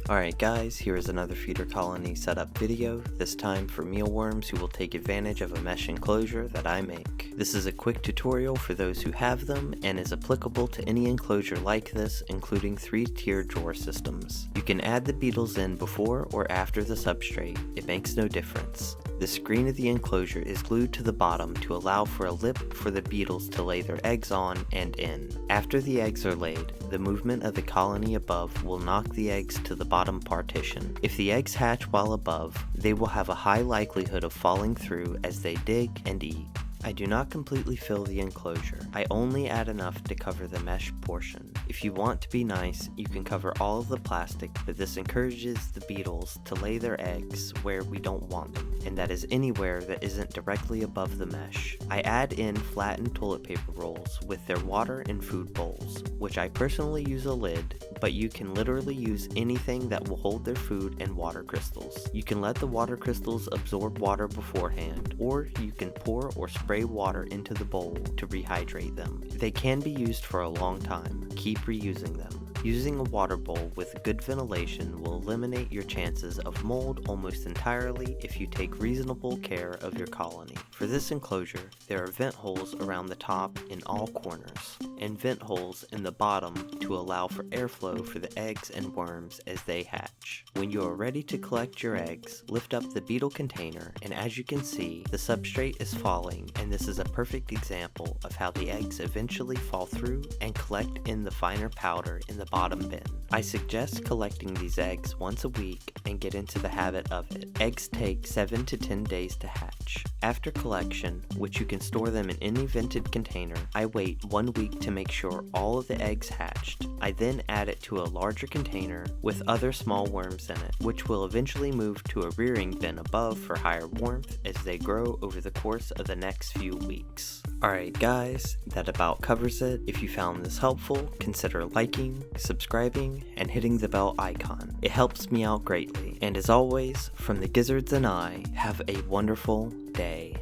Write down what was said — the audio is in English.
Alright guys, here is another feeder colony setup video, this time for mealworms who will take advantage of a mesh enclosure that I make. This is a quick tutorial for those who have them and is applicable to any enclosure like this, including 3-tier drawer systems. You can add the beetles in before or after the substrate, it makes no difference. The screen of the enclosure is glued to the bottom to allow for a lip for the beetles to lay their eggs on and in. After the eggs are laid, the movement of the colony above will knock the eggs to the bottom partition. If the eggs hatch while above, they will have a high likelihood of falling through as they dig and eat. I do not completely fill the enclosure, I only add enough to cover the mesh portion. If you want to be nice, you can cover all of the plastic, but this encourages the beetles to lay their eggs where we don't want them, and that is anywhere that isn't directly above the mesh. I add in flattened toilet paper rolls with their water and food bowls, which I personally use a lid, but you can literally use anything that will hold their food and water crystals. You can let the water crystals absorb water beforehand, or you can pour or spray water into the bowl to rehydrate them. They can be used for a long time. Keep reusing them. Using a water bowl with good ventilation will eliminate your chances of mold almost entirely if you take reasonable care of your colony. For this enclosure, there are vent holes around the top in all corners, and vent holes in the bottom to allow for airflow for the eggs and worms as they hatch. When you are ready to collect your eggs, lift up the beetle container, and as you can see, the substrate is falling, and this is a perfect example of how the eggs eventually fall through and collect in the finer powder in the bottom bin. I suggest collecting these eggs once a week and get into the habit of it. Eggs take 7 to 10 days to hatch. After collection, which you can store them in any vented container, I wait 1 week to make sure all of the eggs hatched. I then add it to a larger container with other small worms in it, which will eventually move to a rearing bin above for higher warmth as they grow over the course of the next few weeks. Alright guys, that about covers it. If you found this helpful, consider liking, subscribing, and hitting the bell icon. It helps me out greatly. And as always, from the Thegizards and I, have a wonderful day.